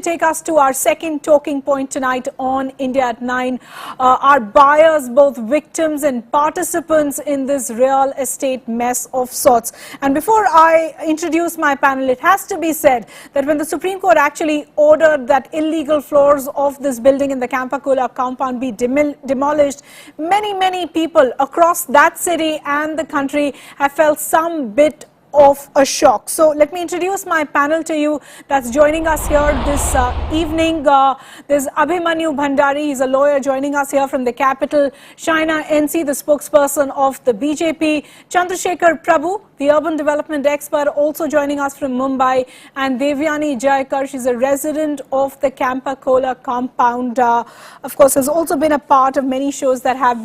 take us to our second talking point tonight on India at 9. Our buyers, both victims and participants in this real estate mess of sorts. And before I introduce my panel, it has to be said that when the Supreme Court actually ordered that illegal floors of this building in the Campacola compound be demolished, many people across that city and the country have felt some bit of a shock. So let me introduce my panel to you that's joining us here this evening. There's Abhimanyu Bhandari, he's a lawyer joining us here from the capital. Shaina NC, the spokesperson of the BJP. Chandrasekhar Prabhu, the urban development expert, also joining us from Mumbai. And Devyani Jayakar, she's a resident of the Campacola compound. Of course, has also been a part of many shows that have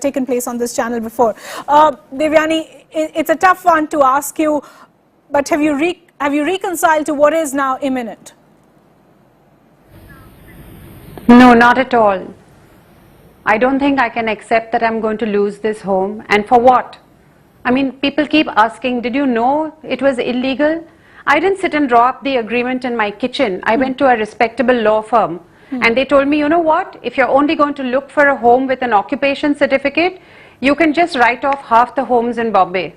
taken place on this channel before. Devyani, it's a tough one to ask you, but have you reconciled to what is now imminent? No, not at all. I don't think I can accept that I'm going to lose this home. And for what? I mean, people keep asking, did you know it was illegal? I didn't sit and draw up the agreement in my kitchen. I went to a respectable law firm and they told me, you know what, if you're only going to look for a home with an occupation certificate, you can just write off half the homes in Bombay.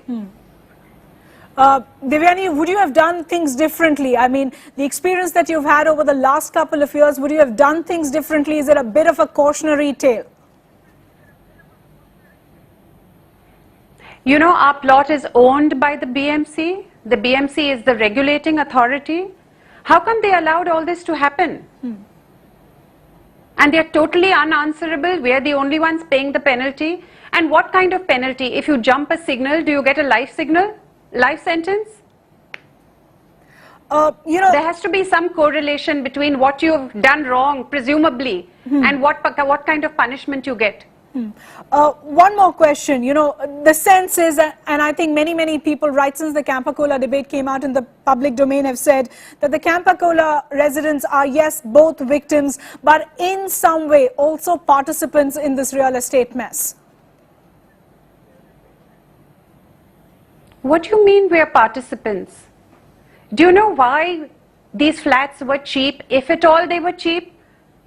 Devyani, would you have done things differently? I mean, the experience that you've had over the last couple of years, would you have done things differently? Is it a bit of a cautionary tale? You know, our plot is owned by the BMC. The BMC is the regulating authority. How come they allowed all this to happen? And they're totally unanswerable. We're the only ones paying the penalty. And what kind of penalty? If you jump a signal, do you get a life signal? Life sentence? You know, there has to be some correlation between what you've done wrong, presumably, and what kind of punishment you get. One more question. You know, the sense is, and I think many people, right since the Campacola debate came out in the public domain, have said that the Campacola residents are, yes, both victims, but in some way also participants in this real estate mess. What do you mean we are participants? Do you know why these flats were cheap, if at all they were cheap?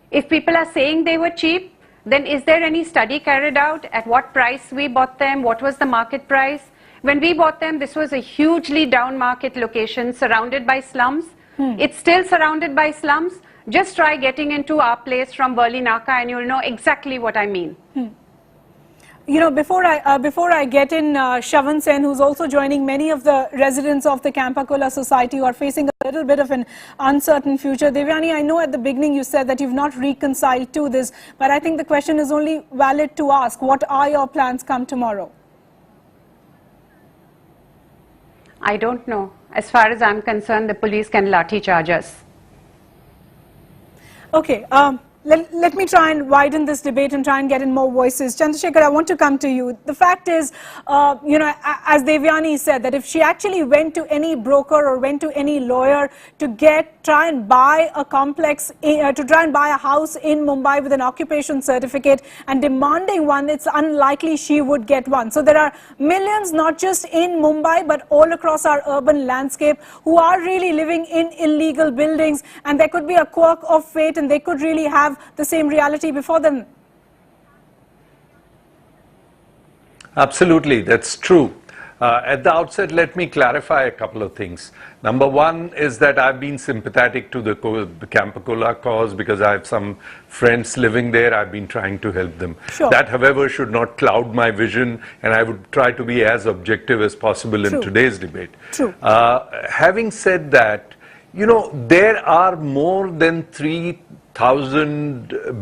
If people are saying they were cheap, then is there any study carried out at what price we bought them? What was the market price? When we bought them, this was a hugely down market location surrounded by slums. It's still surrounded by slums. Just try getting into our place from Worli Naka and you'll know exactly what I mean. You know, before I get in Shavan Sen, who's also joining, many of the residents of the Campacola society who are facing a little bit of an uncertain future. Devyani, I know at the beginning you said that you've not reconciled to this, but I think the question is only valid to ask, what are your plans come tomorrow? I don't know. As far as I'm concerned, the police can lathi charge us. Okay. Let me try and widen this debate and try and get in more voices. Chandrasekhar, I want to come to you. The fact is, you know, as Devyani said, that if she actually went to any broker or went to any lawyer to try and buy a complex, to try and buy a house in Mumbai with an occupation certificate and demanding one, it's unlikely she would get one. So there are millions, not just in Mumbai, but all across our urban landscape, who are really living in illegal buildings, and there could be a quirk of fate and they could really have the same reality before them. Absolutely, that's true. At the outset, let me clarify a couple of things. Number one is that I've been sympathetic to the Campacola cause because I have some friends living there. I've been trying to help them. Sure. That, however, should not cloud my vision, and I would try to be as objective as possible in today's debate. True. Having said that, you know, there are more than 3,000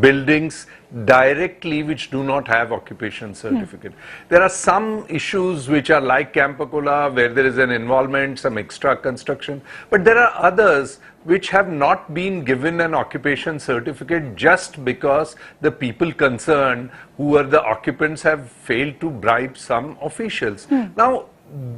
buildings directly which do not have occupation certificate. There are some issues which are like Campacola where there is an involvement, some extra construction, but there are others which have not been given an occupation certificate just because the people concerned who are the occupants have failed to bribe some officials. Now,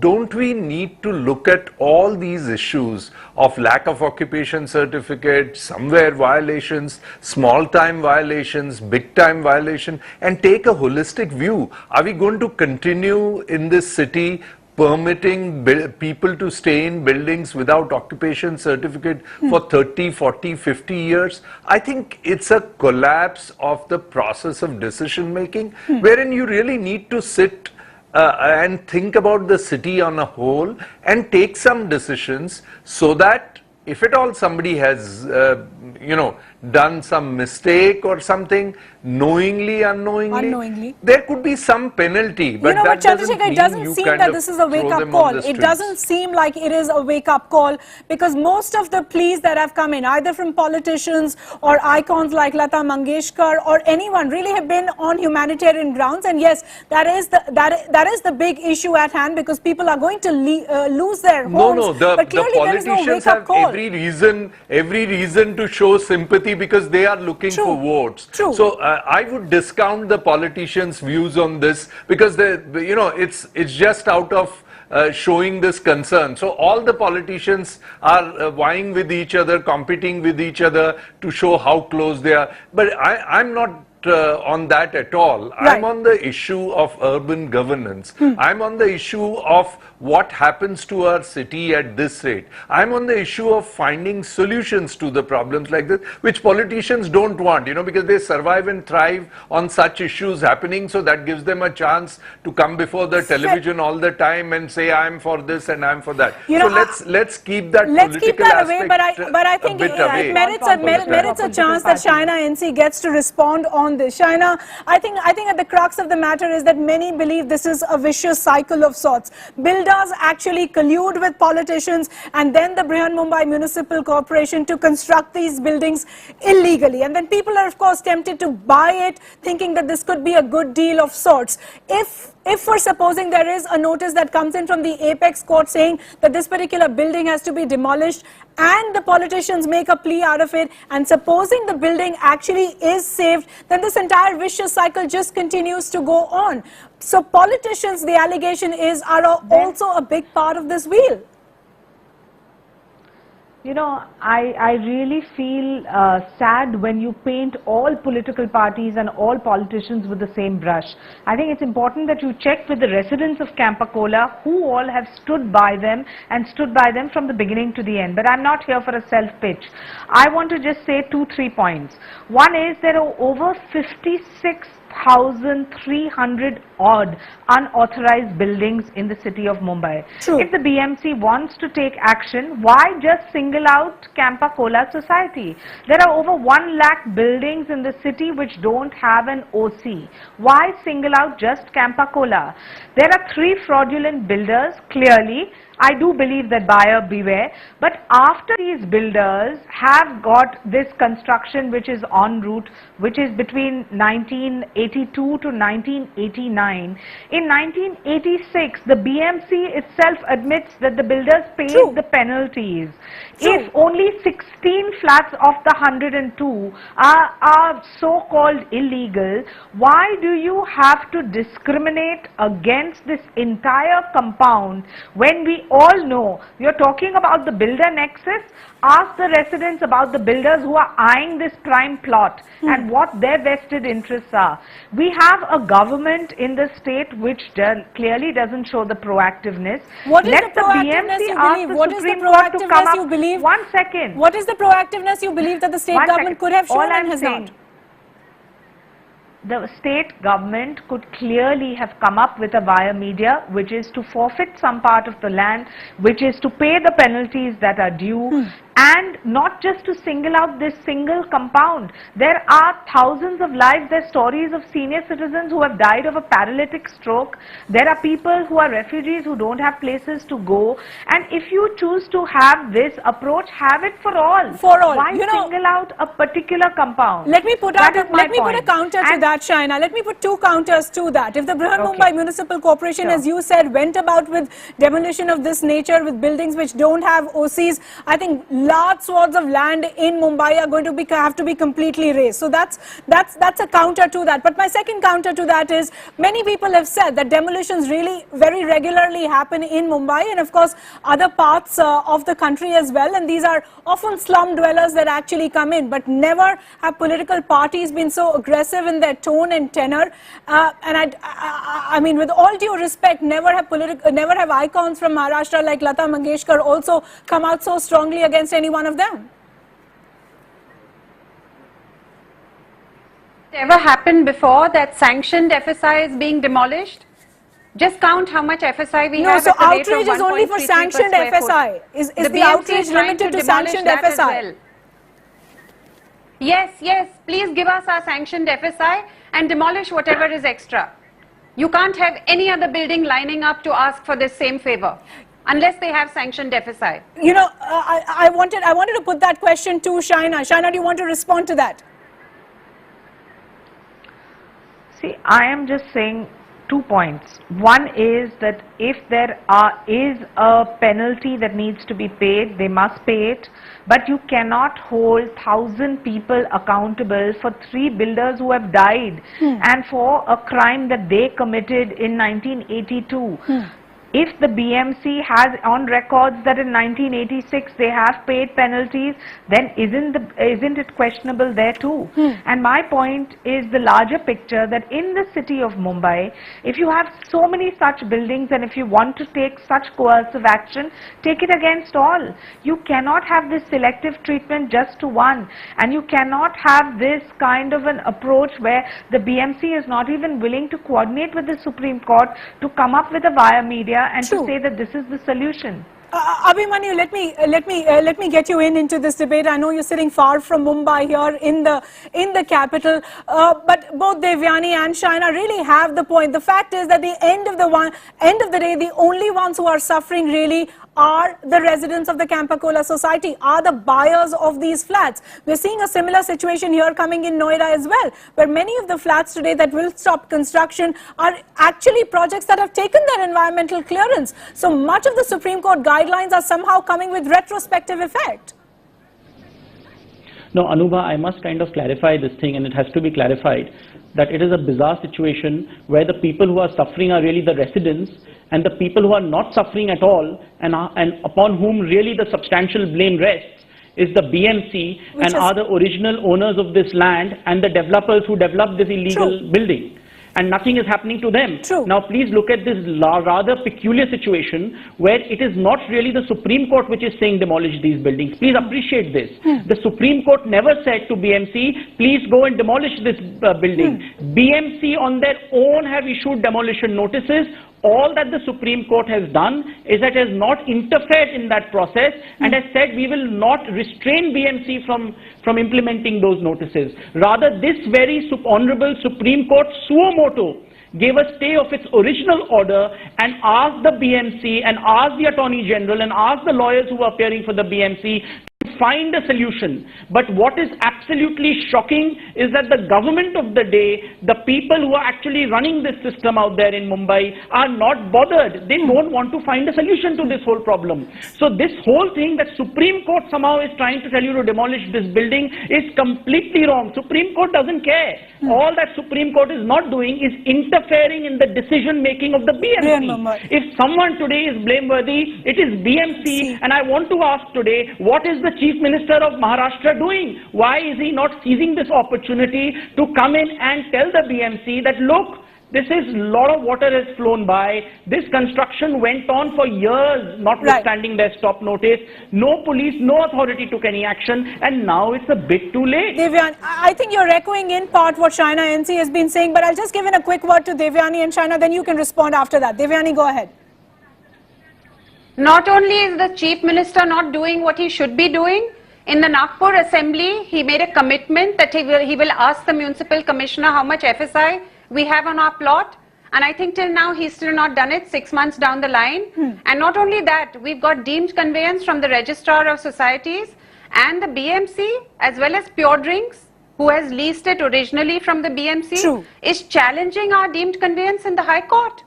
don't we need to look at all these issues of lack of occupation certificate, somewhere violations, small time violations, big time violation, and take a holistic view? Are we going to continue in this city permitting people to stay in buildings without occupation certificate for 30, 40, 50 years. I think it's a collapse of the process of decision making, wherein you really need to sit and think about the city on a whole and take some decisions, so that if at all somebody has, done some mistake or something, knowingly, unknowingly, there could be some penalty. But that Chandrasekhar, it doesn't seem that this is a wake-up call. It doesn't seem like it is a wake-up call, because most of the pleas that have come in, either from politicians or icons like Lata Mangeshkar or anyone, really have been on humanitarian grounds. And yes, that is the big issue at hand, because people are going to lose their homes. The politicians have every reason to show sympathy, because they are looking for votes. So I would discount the politicians' views on this, because it's just out of showing this concern. So all the politicians are vying with each other, competing with each other to show how close they are. But I'm not on that at all. Right. I'm on the issue of urban governance. I'm on the issue of what happens to our city at this rate. I'm on the issue of finding solutions to the problems like this, which politicians don't want, because they survive and thrive on such issues happening. So that gives them a chance to come before the television all the time and say, I'm for this and I'm for that. So let's keep that political away. But I think it merits a chance that Shaina NC gets to respond on this. Shaina, I think at the crux of the matter is that many believe this is a vicious cycle of sorts. Builders actually collude with politicians and then the Brihanmumbai Municipal Corporation to construct these buildings illegally. And then people are, of course, tempted to buy it, thinking that this could be a good deal of sorts. If for supposing there is a notice that comes in from the apex court saying that this particular building has to be demolished, and the politicians make a plea out of it, and supposing the building actually is saved, then this entire vicious cycle just continues to go on. So politicians, the allegation is, are also a big part of this wheel. I really feel sad when you paint all political parties and all politicians with the same brush. I think it's important that you check with the residents of Campacola who all have stood by them and stood by them from the beginning to the end. But I'm not here for a self-pitch. I want to just say 2-3 points. One is there are over 56,300 odd unauthorized buildings in the city of Mumbai. True. If the BMC wants to take action, why just single out Campacola society? There are over 1 lakh buildings in the city which don't have an OC. Why single out just Campacola? There are 3 fraudulent builders, clearly. I do believe that buyer beware, but after these builders have got this construction which is en route, which is between 1982 to 1989, in 1986 the BMC itself admits that the builders paid the penalties. If only 16 flats of the 102 are so-called illegal, why do you have to discriminate against this entire compound when we all know you're talking about the builder nexus? Ask the residents about the builders who are eyeing this prime plot and what their vested interests are. We have a government in the state which clearly doesn't show the proactiveness. What is the proactiveness you believe? What is the proactiveness you believe? 1 second. What is the proactiveness you believe that the state government could have shown and has not? The state government could clearly have come up with a via media, which is to forfeit some part of the land, which is to pay the penalties that are due, and not just to single out this single compound. There are thousands of lives, there are stories of senior citizens who have died of a paralytic stroke. There are people who are refugees who don't have places to go. And if you choose to have this approach, have it for all. For all. Why single out a particular compound? Let me put a counter to that, Shaina. Let me put 2 counters to that. If the Brihanmumbai Municipal Corporation, as you said, went about with demolition of this nature, with buildings which don't have OCs, I think large swaths of land in Mumbai are going to have to be completely razed. So that's a counter to that. But my second counter to that is, many people have said that demolitions really very regularly happen in Mumbai and of course other parts of the country as well, and these are often slum dwellers that actually come in, but never have political parties been so aggressive in their tone and tenor. And I mean, with all due respect, never have icons from Maharashtra like Lata Mangeshkar also come out so strongly against any one of them. Ever happened before that sanctioned FSI is being demolished? Just count how much FSI we No, have. so at the rate outrage of is only for 1.33 per sanctioned square foot. FSI. Is the BMC outrage is trying limited to demolish sanctioned that as FSI? well. Yes, please give us our sanctioned FSI and demolish whatever is extra. You can't have any other building lining up to ask for this same favor unless they have sanctioned FSI. You know, I wanted to put that question to Shaina. Shaina, do you want to respond to that? See, I am just saying 2 points. One is that if there is a penalty that needs to be paid, they must pay it. But you cannot hold 1,000 people accountable for 3 builders who have died and for a crime that they committed in 1982. If the BMC has on records that in 1986 they have paid penalties, then isn't it questionable there too? And my point is the larger picture that in the city of Mumbai, if you have so many such buildings and if you want to take such coercive action, take it against all. You cannot have this selective treatment just to one, and you cannot have this kind of an approach where the BMC is not even willing to coordinate with the Supreme Court to come up with a via media and True. to say that this is the solution. Abhimanyu, let me get you into this debate. I know you're sitting far from Mumbai here in the capital, but both Devyani and Shaina really have the point. The fact is that the end of the day, the only ones who are suffering really are the residents of the Campacola society, are the buyers of these flats. We're seeing a similar situation here coming in Noida as well, where many of the flats today that will stop construction are actually projects that have taken their environmental clearance. So much of the Supreme Court guidelines are somehow coming with retrospective effect. No, Anubha, I must kind of clarify this thing, and it has to be clarified that it is a bizarre situation where the people who are suffering are really the residents, and the people who are not suffering at all and upon whom really the substantial blame rests is the BMC and are the original owners of this land and the developers who developed this illegal building. And nothing is happening to them. True. Now please look at this rather peculiar situation where it is not really the Supreme Court which is saying demolish these buildings. Please appreciate this. The Supreme Court never said to BMC, please go and demolish this building. BMC on their own have issued demolition notices. All that the Supreme Court has done is that it has not interfered in that process and has said we will not restrain BMC from implementing those notices. Rather, this very Honorable Supreme Court suo moto gave a stay of its original order and asked the BMC and asked the Attorney General and asked the lawyers who were appearing for the BMC to find a solution. But what is absolutely shocking is that the government of the day, the people who are actually running this system out there in Mumbai, are not bothered. They don't want to find a solution to this whole problem. So this whole thing that Supreme Court somehow is trying to tell you to demolish this building is completely wrong. Supreme Court doesn't care. All that Supreme Court is not doing is interfering in the decision making of the BMC. If someone today is blameworthy, it is BMC. And I want to ask today, what is the Chief Minister of Maharashtra doing? Why is he not seizing this opportunity to come in and tell the BMC that, look, this is a lot of water has flown by. This construction went on for years, notwithstanding their stop notice. No police, no authority took any action, and now it's a bit too late. Devyan, I think you're echoing in part what Shaina NC has been saying, but I'll just give in a quick word to Devyani and Shaina, then you can respond after that. Devyani, go ahead. Not only is the Chief Minister not doing what he should be doing, in the Nagpur Assembly, he made a commitment that he will ask the Municipal Commissioner how much FSI we have on our plot. And I think till now he's still not done it, 6 months down the line. And not only that, we've got deemed conveyance from the Registrar of Societies and the BMC as well as Pure Drinks, who has leased it originally from the BMC, is challenging our deemed conveyance in the High Court.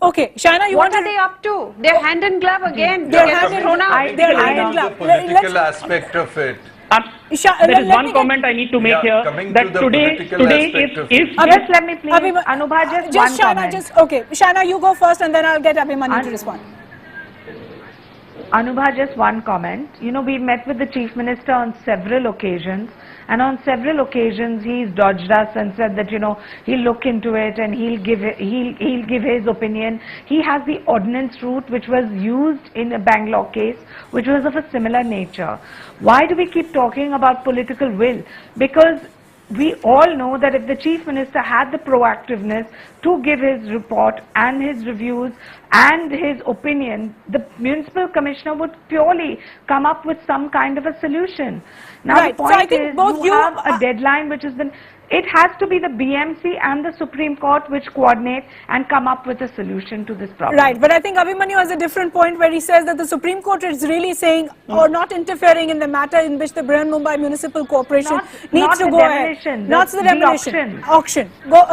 Okay, Shaina, you what are they up to? They're hand in glove again. They're hand in glove. They're hand in glove. The political aspect of it. There is one comment I need to make here, that today if just let me please, Anubha, just one Shaina, comment. okay, Shaina, you go first and then I'll get Abhimanyu to respond. Anubha, just one comment. You know, we met with the Chief Minister on several occasions, and on several occasions he's dodged us and said that, you know, he'll look into it and he'll give his opinion. He has the ordnance route which was used in the Bangalore case, which was of a similar nature. Why do we keep talking about political will? Because we all know that if the Chief Minister had the proactiveness to give his report and his reviews and his opinion, the Municipal Commissioner would purely come up with some kind of a solution. Now Right. the So I point think is, both you have a deadline which has been, it has to be the BMC and the Supreme Court which coordinate and come up with a solution to this problem. Right, but I think Abhimanyu has a different point where he says that the Supreme Court is really saying or not interfering in the matter in which the Brihan Mumbai Municipal Corporation needs not to the go demolition, ahead. Not the demolition. Auction. Go,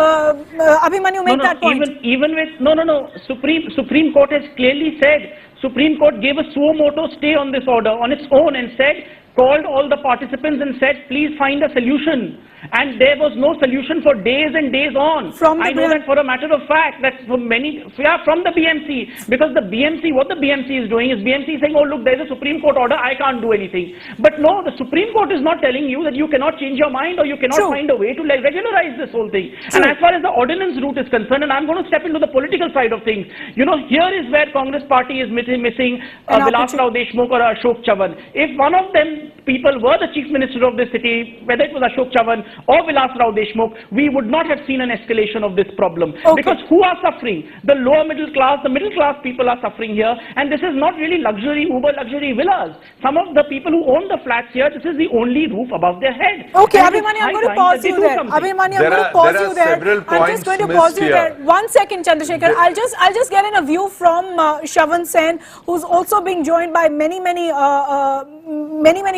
Abhimanyu, make that point. Even with Supreme Court has clearly said, Supreme Court gave a suo moto stay on this order on its own and said, called all the participants and said, please find a solution. And there was no solution for days and days on. I know that for a matter of fact, that for many, from the BMC, because the BMC, what the BMC is doing is BMC is saying, oh look, there's a Supreme Court order, I can't do anything. But no, the Supreme Court is not telling you that you cannot change your mind or you cannot find a way to regularize this whole thing. And as far as the ordinance route is concerned, and I'm going to step into the political side of things, you know, here is where Congress party is missing Vilas Rao Deshmukh or Ashok Chavan. If one of them people were the Chief Minister of the city, whether it was Ashok Chavan or Vilas Rao Deshmukh, we would not have seen an escalation of this problem. Because who are suffering? The lower middle class, the middle class people are suffering here, and this is not really luxury, uber luxury villas. Some of the people who own the flats here, this is the only roof above their head. Okay, Abhimanyu, I'm going to pause you there. Abhimanyu, I'm going to pause you there. I'm just going to pause you there. 1 second, Chandrasekhar. I'll just get in a view from Shravan Sen, who's also being joined by many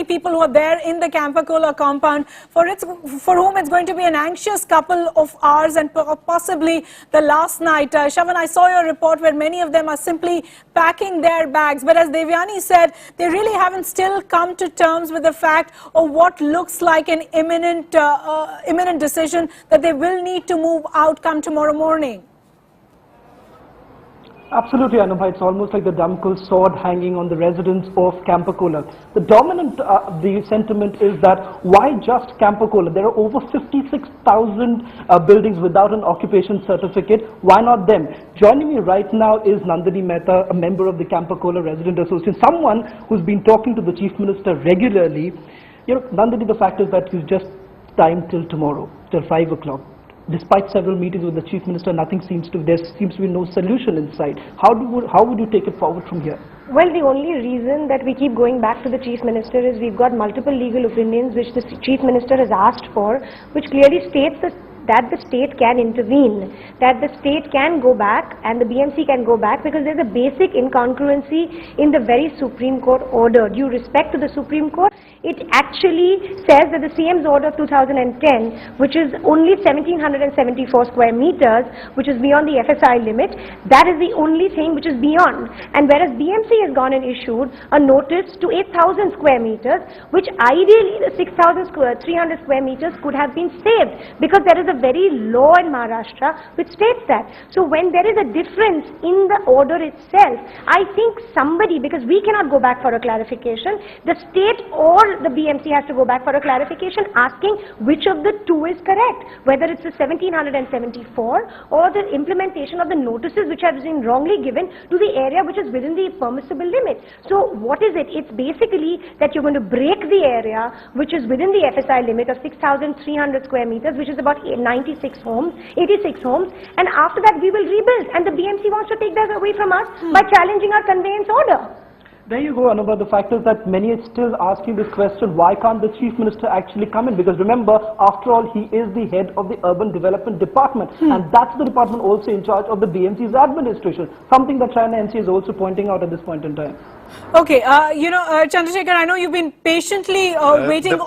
people who are there in the Campacola compound, for whom it's going to be an anxious couple of hours and possibly the last night. Shravan, I saw your report where many of them are simply packing their bags, but as Devyani said, they really haven't still come to terms with the fact of what looks like an imminent decision that they will need to move out come tomorrow morning. Absolutely, Anubha. It's almost like the Damokles sword hanging on the residents of Campacola. The dominant the sentiment is that why just Campacola? There are over 56,000 buildings without an occupation certificate. Why not them? Joining me right now is Nandini Mehta, a member of the Campacola Resident Association, someone who's been talking to the Chief Minister regularly. You know, Nandini, the fact is that you've just timed till tomorrow, till 5 o'clock. Despite several meetings with the Chief Minister, there seems to be no solution in sight. How would you take it forward from here? Well, the only reason that we keep going back to the Chief Minister is we've got multiple legal opinions which the Chief Minister has asked for, which clearly states that the state can intervene, that the state can go back and the BMC can go back, because there's a basic incongruency in the very Supreme Court order. Due respect to the Supreme Court, it actually says that the CM's order of 2010, which is only 1774 square meters, which is beyond the FSI limit, that is the only thing which is beyond. And whereas BMC has gone and issued a notice to 8,000 square meters, which ideally the 6,300 square meters could have been saved, because there is a very law in Maharashtra which states that. So when there is a difference in the order itself, I think somebody, because we cannot go back for a clarification, the state or the BMC has to go back for a clarification asking which of the two is correct, whether it's the 1774 or the implementation of the notices which have been wrongly given to the area which is within the permissible limit. So what is it? It's basically that you're going to break the area which is within the FSI limit of 6,300 square meters, which is about 86 homes, and after that we will rebuild, and the BMC wants to take that away from us by challenging our conveyance order. There you go, Anubha. The fact is that many are still asking this question, why can't the Chief Minister actually come in? Because remember, after all, he is the head of the Urban Development Department, and that's the department also in charge of the BMC's administration, something that China NC is also pointing out at this point in time. Okay, Chandrasekhar, I know you've been patiently waiting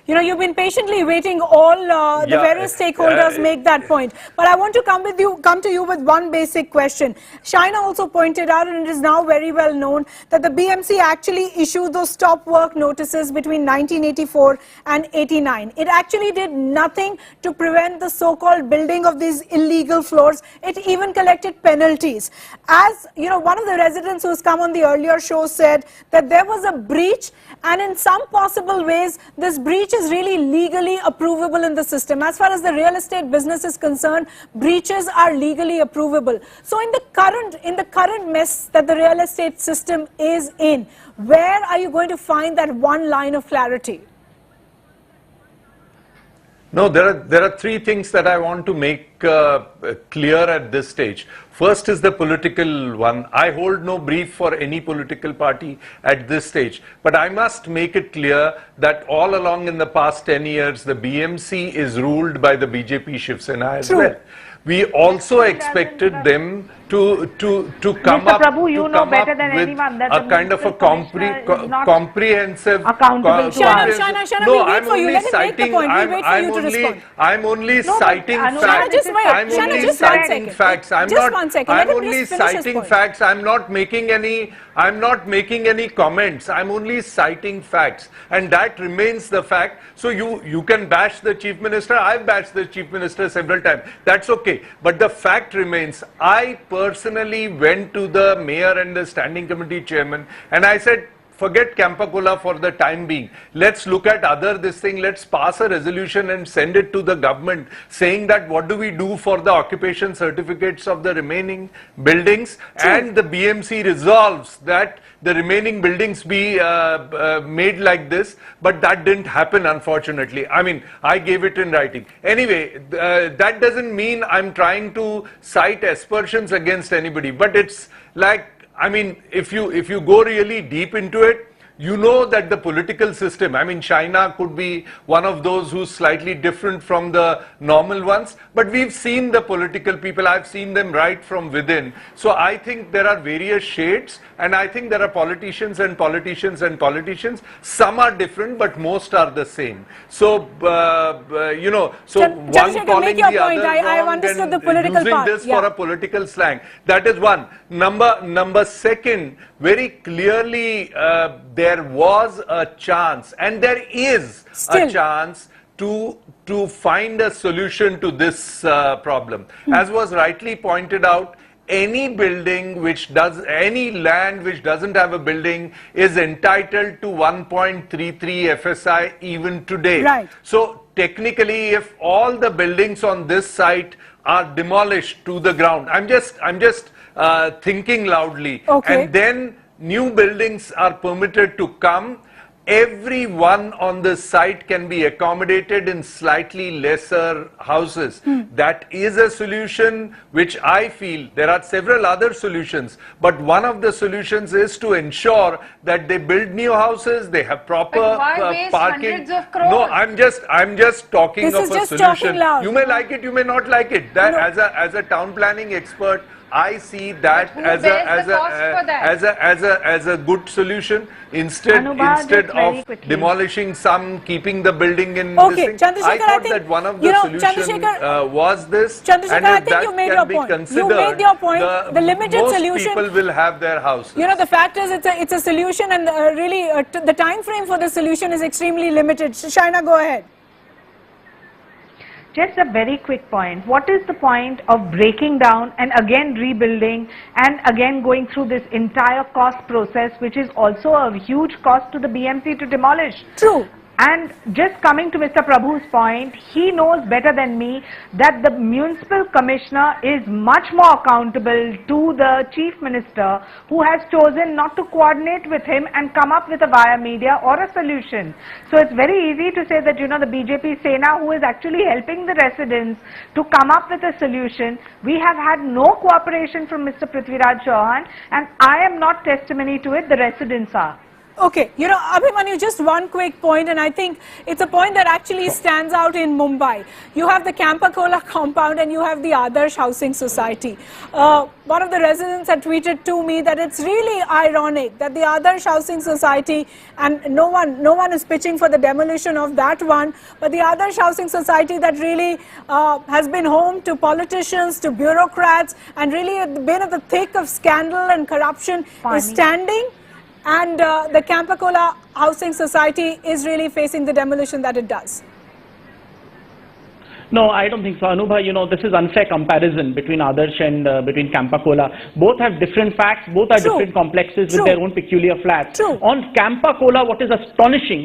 You know, you've been patiently waiting all the various stakeholders make that point. But I want to come to you with one basic question. Shaina also pointed out, and it is now very well known, that the BMC actually issued those stop work notices between 1984 and 89. It actually did nothing to prevent the so-called building of these illegal floors. It even collected penalties. As you know, one of the residents who's come on the earlier show said that there was a breach, and in some possible ways this breach is really legally approvable in the system. As far as the real estate business is concerned, breaches are legally approvable. So in the current mess that the real estate system is in, where are you going to find that one line of clarity? No, there are three things that I want to make clear at this stage. First is the political one. I hold no brief for any political party at this stage. But I must make it clear that all along in the past 10 years, the BMC is ruled by the BJP Shiv Sena as well. We also expected them to come Mr. up, Prabhu, you to know come better up than with anyone that a the kind of a municipal commissioner is not comprehensive. accountable to us. Shaina, No, we'll wait I'm for you. only Let him make the citing. point. We'll wait for you to respond. I'm only No, but citing Anubhav, facts. just wait. I'm Shaina, only just one citing second. facts. I'm Just not. one second. Let I'm him only just finish his citing point. facts. I'm not making any. I'm not making any comments. I'm only citing facts, and that remains the fact. So you can bash the chief minister. I've bashed the chief minister several times. That's okay. But the fact remains. I personally went to the mayor and the standing committee chairman, and I said, forget Campacola for the time being. Let's look at this thing. Let's pass a resolution and send it to the government saying that what do we do for the occupation certificates of the remaining buildings, and the BMC resolves that the remaining buildings be made like this. But that didn't happen, unfortunately. I mean, I gave it in writing. Anyway, that doesn't mean I'm trying to cite aspersions against anybody, but it's like, I mean, if you go really deep into it, you know that the political system, I mean, China could be one of those who's slightly different from the normal ones, but we've seen the political people, I've seen them right from within. So I think there are various shades, and I think there are politicians and politicians and politicians. Some are different, but most are the same. So, you know, so one calling the other I've wrong understood and the political using part. this for a political slang. That is one. Number second, very clearly, there was a chance, and there is a chance to find a solution to this problem. As was rightly pointed out, any building any land which doesn't have a building is entitled to 1.33 FSI even today. Right. So technically, if all the buildings on this site are demolished to the ground, I'm just thinking loudly, and then new buildings are permitted to come, everyone on the site can be accommodated in slightly lesser houses. That is a solution which I feel, there are several other solutions, but one of the solutions is to ensure that they build new houses, they have proper parking. Hundreds of crores? No, I'm just talking This of is a just solution. talking loud. You may like it, you may not like it. That as a town planning expert, I see that But who bears the cost for that? as a good solution instead Anubhav, instead just very of quickly. demolishing some, keeping the building in Okay, this thing. Chandrasekhar, I I thought think, that one of you the know, solutions Chandrasekhar- was this, Chandrasekhar, and I if think that you made can your be point. You considered, made your point. The limited most solution- people will have their houses. You know, the fact is it's a solution, and really the time frame for the solution is extremely limited. Shaina, go ahead. Just a very quick point. What is the point of breaking down and again rebuilding and again going through this entire cost process, which is also a huge cost to the BMC to demolish? True. And just coming to Mr. Prabhu's point, he knows better than me that the municipal commissioner is much more accountable to the chief minister, who has chosen not to coordinate with him and come up with a via media or a solution. So it's very easy to say that, you know, the BJP Sena, who is actually helping the residents to come up with a solution, we have had no cooperation from Mr. Prithviraj Chauhan, and I am not testimony to it, the residents are. Okay, Abhimanyu, just one quick point, and I think it's a point that actually stands out in Mumbai. You have the Campacola compound and you have the Adarsh Housing Society. One of the residents had tweeted to me that it's really ironic that the Adarsh Housing Society, and no one is pitching for the demolition of that one, but the Adarsh Housing Society that really has been home to politicians, to bureaucrats, and really been at the thick of scandal and corruption is standing. And the Campacola Housing Society is really facing the demolition that it does. No, I don't think so. Anubha, this is unfair comparison between Adarsh and between Campacola. Both have different facts, both are different complexes with their own peculiar flats. On Campacola, what is astonishing,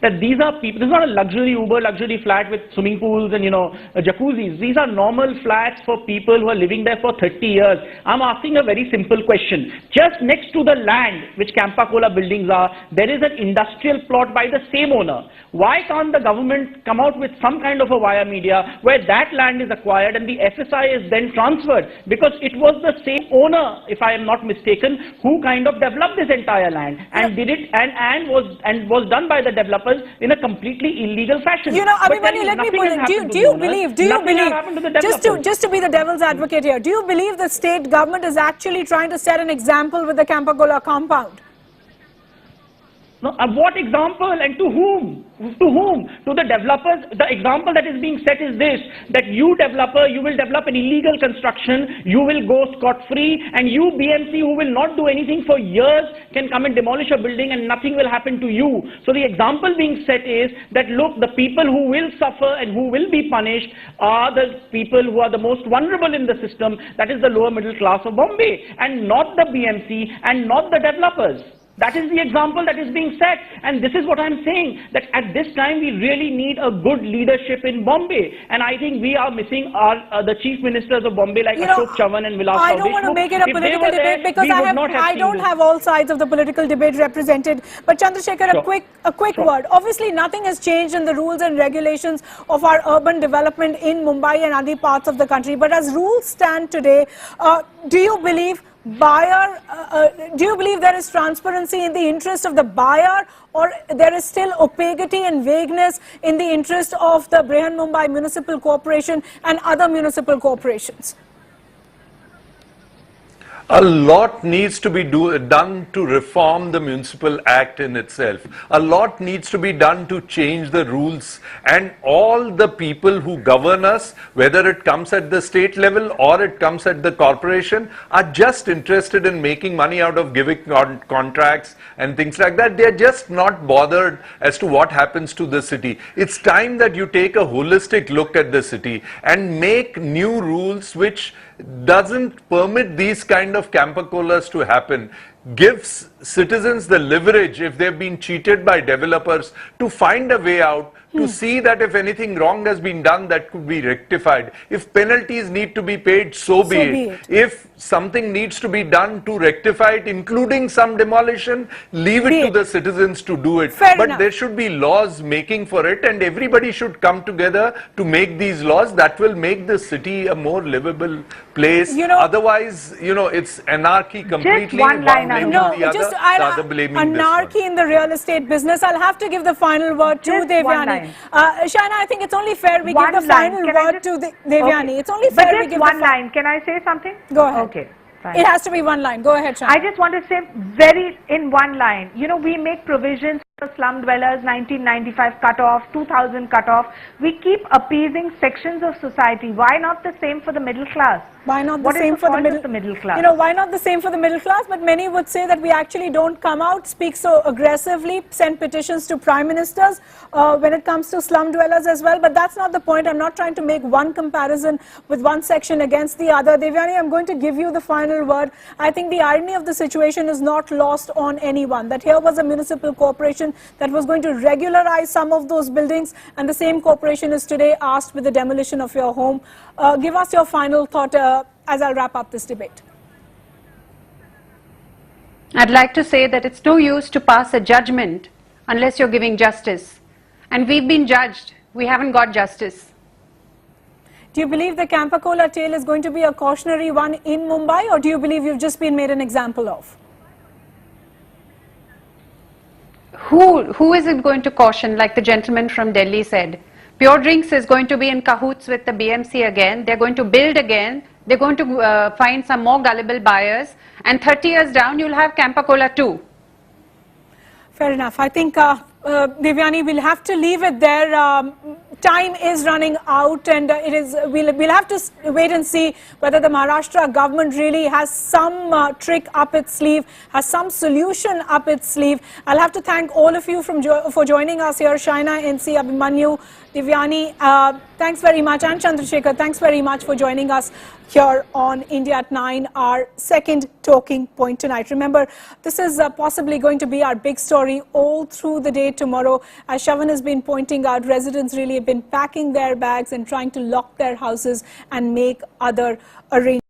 that these are people, this is not a uber luxury flat with swimming pools and, jacuzzis. These are normal flats for people who are living there for 30 years. I'm asking a very simple question. Just next to the land which Campacola buildings are, there is an industrial plot by the same owner. Why can't the government come out with some kind of a via media where that land is acquired and the FSI is then transferred, because it was the same owner, if I am not mistaken, who kind of developed this entire land and did it and was done by the developers in a completely illegal fashion. Abhimanyu, let me put it, do you believe, just to be the devil's advocate here, do you believe the state government is actually trying to set an example with the Campacola compound? No, what example and to whom? To whom? To the developers. The example that is being set is this, that you developer, you will develop an illegal construction, you will go scot-free, and you BMC who will not do anything for years can come and demolish a building and nothing will happen to you. So the example being set is that look, the people who will suffer and who will be punished are the people who are the most vulnerable in the system, that is the lower middle class of Bombay, and not the BMC and not the developers. That is the example that is being set, and this is what I'm saying, that at this time we really need a good leadership in Bombay, and I think we are missing the chief ministers of Bombay like Ashok Chavan and Vilas I don't want to make it a political debate because I don't have all sides of the political debate represented, but Chandrasekhar, a quick word. Obviously nothing has changed in the rules and regulations of our urban development in Mumbai and other parts of the country, but as rules stand today, do you believe do you believe there is transparency in the interest of the buyer, or there is still opacity and vagueness in the interest of the Brihanmumbai Municipal Corporation and other municipal corporations? A lot needs to be done to reform the Municipal Act in itself. A lot needs to be done to change the rules, and all the people who govern us, whether it comes at the state level or it comes at the corporation, are just interested in making money out of giving contracts and things like that. They're just not bothered as to what happens to the city. It's time that you take a holistic look at the city and make new rules which doesn't permit these kind of Campacolas to happen, gives citizens the leverage if they've been cheated by developers to find a way out, to see that if anything wrong has been done, that could be rectified. If penalties need to be paid, so be it. If something needs to be done to rectify it, including some demolition, leave it to the citizens to do it. But there should be laws making for it, and everybody should come together to make these laws. That will make the city a more livable place. Otherwise, it's anarchy completely. Just one line, anarchy in the real estate business. I'll have to give the final word to Devyani. Shaina, I think it's only fair we give the final word to Devyani. It's only fair we give one line. Can I say something? Go ahead. Okay. Fine. It has to be one line. Go ahead, Shaina. I just want to say in one line, we make provisions for slum dwellers, 1995 cutoff, 2000 cutoff. We keep appeasing sections of society. Why not the same for the middle class? Why not the same for the middle class? Why not the same for the middle class? But many would say that we actually don't come out, speak so aggressively, send petitions to prime ministers when it comes to slum dwellers as well. But that's not the point. I'm not trying to make one comparison with one section against the other. Devyani, I'm going to give you the final word. I think the irony of the situation is not lost on anyone. That here was a municipal corporation that was going to regularize some of those buildings, and the same corporation is today asked with the demolition of your home. Give us your final thought as I'll wrap up this debate. I'd like to say that it's no use to pass a judgment unless you're giving justice. And we've been judged. We haven't got justice. Do you believe the Campacola tale is going to be a cautionary one in Mumbai, or do you believe you've just been made an example of? Who is it going to caution, like the gentleman from Delhi said? Pure Drinks is going to be in cahoots with the BMC again. They're going to build again. They're going to find some more gullible buyers. And 30 years down, you'll have Campa Cola too. Fair enough. I think, Devyani, we'll have to leave it there. Time is running out, and we'll have to wait and see whether the Maharashtra government really has some trick up its sleeve, has some solution up its sleeve. I'll have to thank all of you for joining us here. Shaina, NC, Abhimanyu, Devyani, thanks very much, and Chandrasekhar, thanks very much for joining us here on India at 9, our second talking point tonight. Remember, this is possibly going to be our big story all through the day tomorrow. As Shavan has been pointing out, residents really have been packing their bags and trying to lock their houses and make other arrangements.